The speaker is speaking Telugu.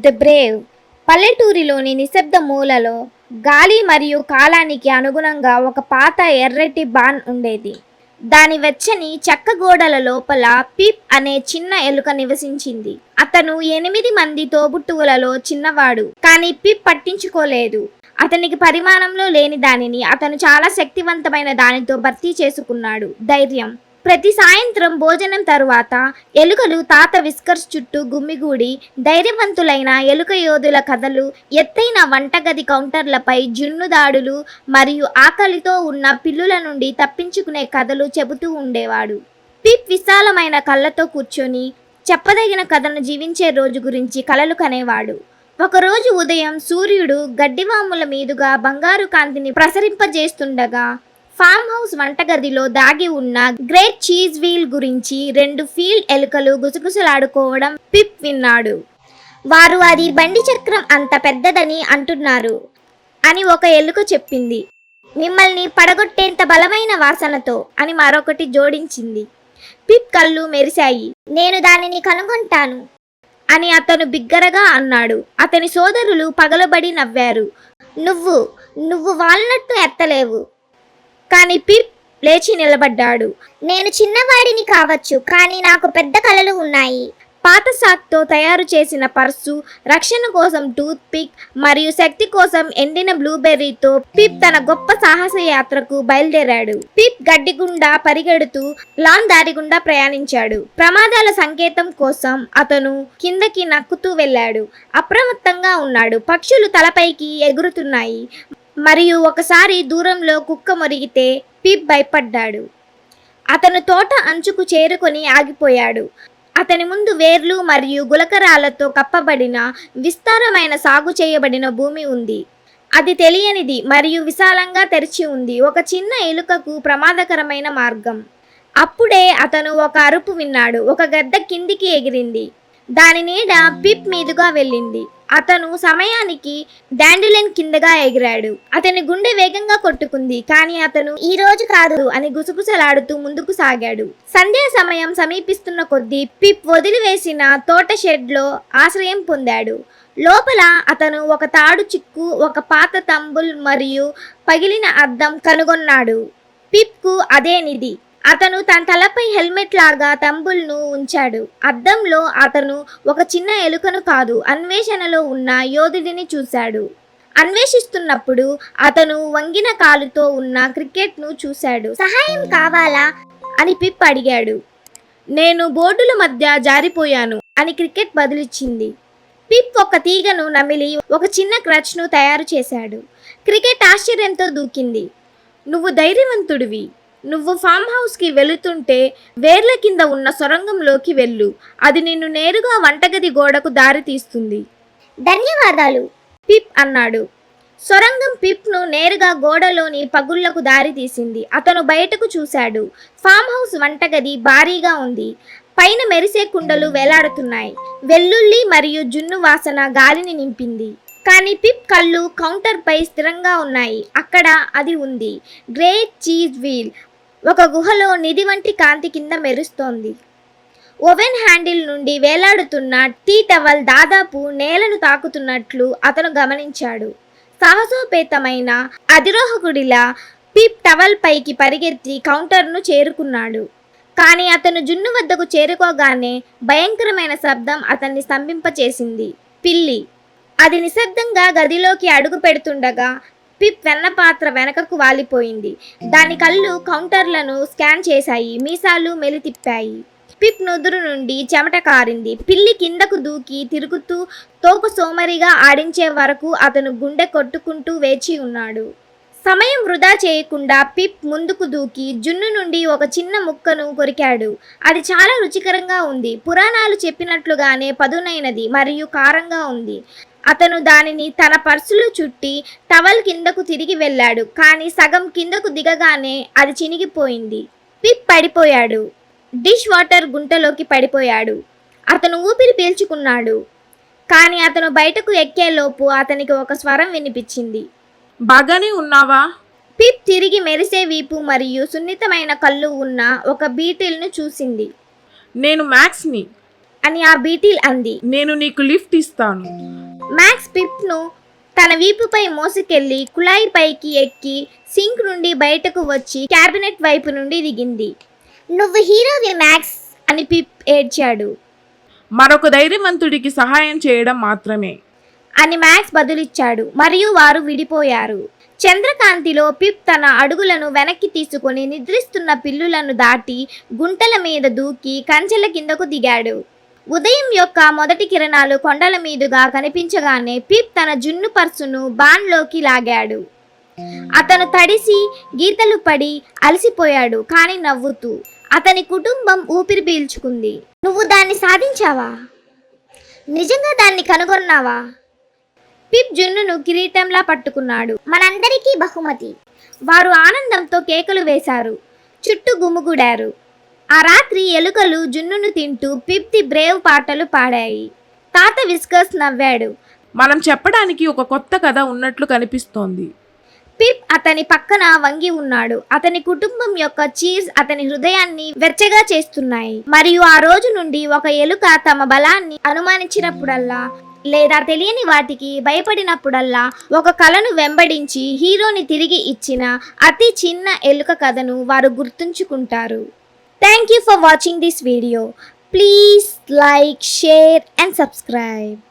The Brave. పల్లెటూరిలోని నిశ్శబ్ద మూలలో గాలి మరియు కాలానికి అనుగుణంగా ఒక పాత ఎర్రటి బాన్ ఉండేది. దాని వెచ్చని చెక్క గోడల లోపల పిప్ అనే చిన్న ఎలుక నివసించింది. అతను 8 మంది తోబుట్టువులలో చిన్నవాడు, కానీ పిప్ పట్టించుకోలేదు. అతనికి పరిమాణంలో లేని దానిని అతను చాలా శక్తివంతమైన దానితో భర్తీ చేసుకున్నాడు: ధైర్యం. ప్రతి సాయంత్రం భోజనం తరువాత ఎలుకలు తాత విస్కర్స్ చుట్టూ గుమ్మిగూడి ధైర్యవంతులైన ఎలుక యోధుల కథలు, ఎత్తైన వంటగది కౌంటర్లపై జున్ను దాడులు మరియు ఆకలితో ఉన్న పిల్లుల నుండి తప్పించుకునే కథలు చెబుతూ ఉండేవాడు. పిప్ విశాలమైన కళ్ళతో కూర్చొని చెప్పదగిన కథను జీవించే రోజు గురించి కలలు కనేవాడు. ఒకరోజు ఉదయం సూర్యుడు గడ్డివాముల మీదుగా బంగారు కాంతిని ప్రసరింపజేస్తుండగా ఫామ్ హౌస్ వంటగదిలో దాగి ఉన్న గ్రేట్ చీజ్ వీల్ గురించి 2 ఫీల్డ్ ఎలుకలు గుసగుసలాడుకోవడం పిప్ విన్నాడు. వారు అది బండి చక్రం అంత పెద్దదని అంటున్నారు అని ఒక ఎలుక చెప్పింది. మిమ్మల్ని పడగొట్టేంత బలమైన వాసనతో అని మరొకటి జోడించింది. పిప్ కళ్ళు మెరిశాయి. నేను దానిని కనుగొంటాను అని అతను బిగ్గరగా అన్నాడు. అతని సోదరులు పగలబడి నవ్వారు. నువ్వు వాల్నట్టు ఎత్తలేవు. కానీ పిప్ లేచి నిలబడ్డాడు. నేను చిన్నవాడిని కావచ్చు, కానీ నాకు పెద్ద కలలు ఉన్నాయి. పాత సాక్తో తయారు చేసిన పర్సు, రక్షణ కోసం టూత్ పిక్ మరియు శక్తి కోసం ఎండిన బ్లూబెర్రీతో పిప్ తన గొప్ప సాహస యాత్రకు బయలుదేరాడు. పిప్ గడ్డి గుండా పరిగెడుతూ లాన్ దారి గుండా ప్రయాణించాడు. ప్రమాదాల సంకేతం కోసం అతను కిందకి నక్కుతూ వెళ్ళాడు. అప్రమత్తంగా ఉన్నాడు. పక్షులు తలపైకి ఎగురుతున్నాయి మరియు ఒకసారి దూరంలో కుక్క మొరిగితే పిప్ భయపడ్డాడు. అతను తోట అంచుకు చేరుకొని ఆగిపోయాడు. అతని ముందు వేర్లు మరియు గులకరాలతో కప్పబడిన విస్తారమైన సాగు చేయబడిన భూమి ఉంది. అది తెలియనిది మరియు విశాలంగా తెరిచి ఉంది, ఒక చిన్న ఎలుకకు ప్రమాదకరమైన మార్గం. అప్పుడే అతను ఒక అరుపు విన్నాడు. ఒక గద్ద కిందికి ఎగిరింది. దాని నీడ పిప్ మీదుగా వెళ్ళింది. అతను సమయానికి డాండిలెన్ కిందగా ఎగిరాడు. అతని గుండె వేగంగా కొట్టుకుంది, కానీ అతను ఈ రోజు కాదు అని గుసగుసలాడుతూ ముందుకు సాగాడు. సంధ్యా సమయం సమీపిస్తున్న కొద్దీ పిప్ వదిలివేసిన తోట షెడ్లో ఆశ్రయం పొందాడు. లోపల అతను ఒక తాడు చిక్కు, ఒక పాత తంబుల్ మరియు పగిలిన అద్దం కనుగొన్నాడు. పిప్కు అదే నిధి. అతను తన తలపై హెల్మెట్ లాగా తంబుల్ను ఉంచాడు. అద్దంలో అతను ఒక చిన్న ఎలుకను కాదు, అన్వేషణలో ఉన్న యోధుడిని చూశాడు. అన్వేషిస్తున్నప్పుడు అతను వంగిన కాలుతో ఉన్న క్రికెట్ను చూశాడు. సహాయం కావాలా అని పిప్ అడిగాడు. నేను బోర్డుల మధ్య జారిపోయాను అని క్రికెట్ బదులిచ్చింది. పిప్ ఒక తీగను నమిలి ఒక చిన్న క్రచ్ను తయారు చేశాడు. క్రికెట్ ఆశ్చర్యంతో దూకింది. నువ్వు ధైర్యవంతుడివి. నువ్వు ఫామ్ హౌస్కి వెళుతుంటే వేర్ల కింద ఉన్న సొరంగంలోకి వెళ్ళు. అది నిన్ను నేరుగా వంటగది గోడకు దారి తీస్తుంది. ధన్యవాదాలు, పిప్ అన్నాడు. సొరంగం పిప్ను నేరుగా గోడలోని పగుళ్లకు దారి తీసింది. అతను బయటకు చూశాడు. ఫామ్ హౌస్ వంటగది భారీగా ఉంది. పైన మెరిసే కుండలు వేలాడుతున్నాయి. వెల్లుల్లి మరియు జున్ను వాసన గాలిని నింపింది. కానీ పిప్ కళ్ళు కౌంటర్పై స్థిరంగా ఉన్నాయి. అక్కడ అది ఉంది: గ్రేట్ చీజ్ వీల్. ఒక గుహలో నిధి వంటి కాంతి కింద మెరుస్తోంది. ఓవెన్ హ్యాండిల్ నుండి వేలాడుతున్న టీ టవల్ దాదాపు నేలను తాకుతున్నట్లు అతను గమనించాడు. సాహసోపేతమైన అధిరోహకుడిలా పిప్ టవల్ పైకి పరిగెత్తి కౌంటర్ను చేరుకున్నాడు. కానీ అతను జున్ను వద్దకు చేరుకోగానే భయంకరమైన శబ్దం అతన్ని స్తంభింపచేసింది. పిల్లి. అది నిశ్శబ్దంగా గదిలోకి అడుగు పెడుతుండగా పిప్ వెన్నపాత్ర వెనకకు వాలిపోయింది. దాని కళ్ళు కౌంటర్లను స్కాన్ చేశాయి. మీసాలు మెలితిప్పాయి. పిప్ నుదురు నుండి చెమట కారింది. పిల్లి కిందకు దూకి తిరుగుతూ తోక సోమరిగా ఆడించే వరకు అతను గుండె కొట్టుకుంటూ వేచి ఉన్నాడు. సమయం వృధా చేయకుండా పిప్ ముందుకు దూకి జున్ను నుండి ఒక చిన్న ముక్కను కొరికాడు. అది చాలా రుచికరంగా ఉంది. పురాణాలు చెప్పినట్లుగానే పదునైనది మరియు కారంగా ఉంది. అతను దానిని తన పర్సులో చుట్టి టవల్ కిందకు తిరిగి వెళ్ళాడు. కానీ సగం కిందకు దిగగానే అది చినిగిపోయింది. పిప్ పడిపోయాడు. డిష్ వాటర్ గుంటలోకి పడిపోయాడు. అతను ఊపిరి పీల్చుకున్నాడు. కానీ అతను బయటకు ఎక్కేలోపు అతనికి ఒక స్వరం వినిపించింది. బాగానే ఉన్నావా? పిప్ తిరిగి మెరిసే వీపు మరియు సున్నితమైన కళ్ళు ఉన్న ఒక బీటిల్ను చూసింది. నేను మ్యాక్స్ని. అని ఆ బీటిల్ అంది. నేను నీకు లిఫ్ట్ ఇస్తాను. మ్యాక్స్ పిప్ను తన వీపుపై మోసుకెళ్లి కుళాయి పైకి ఎక్కి సింక్ నుండి బయటకు వచ్చి క్యాబినెట్ వైపు నుండి దిగింది. నువ్వు హీరోవి మ్యాక్స్ అని పిప్ ఏడ్చాడు. మరొక ధైర్యవంతుడికి సహాయం చేయడం మాత్రమే అని మ్యాక్స్ బదులిచ్చాడు. మరియు వారు విడిపోయారు. చంద్రకాంతిలో పిప్ తన అడుగులను వెనక్కి తీసుకుని నిద్రిస్తున్న పిల్లులను దాటి గుంటల మీద దూకి కంచెల కిందకు దిగాడు. ఉదయం యొక్క మొదటి కిరణాలు కొండల మీదుగా కనిపించగానే పిప్ తన జున్ను పర్సును బాన్లోకి లాగాడు. అతను తడిసి గీతలు పడి అలసిపోయాడు, కానీ నవ్వుతూ. అతని కుటుంబం ఊపిరి పీల్చుకుంది. నువ్వు దాన్ని సాధించావా? నిజంగా దాన్ని కనుగొన్నావా? పిప్ జున్నును కిరీటంలా పట్టుకున్నాడు. మనందరికీ బహుమతి. వారు ఆనందంతో కేకలు వేశారు, చుట్టూ గుమిగూడారు. ఆ రాత్రి ఎలుకలు జున్నును తింటూ పిప్ ది బ్రేవ్ పాటలు పాడాయి. తాత విస్కర్స్ నవ్వాడు. మనం చెప్పడానికి ఒక కొత్త కథ ఉన్నట్లు కనిపిస్తోంది. పిప్ అతని పక్కన వంగి ఉన్నాడు. అతని కుటుంబం యొక్క చీర్స్ అతని హృదయాన్ని వెచ్చగా చేస్తున్నాయి. మరియు ఆ రోజు నుండి ఒక ఎలుక తమ బలాన్ని అనుమానించినప్పుడల్లా లేదా తెలియని వాటికి భయపడినప్పుడల్లా ఒక కలను వెంబడించి హీరోని తిరిగి ఇచ్చిన అతి చిన్న ఎలుక కథను వారు గుర్తుంచుకుంటారు. Thank you for watching this video. Please like, share and subscribe.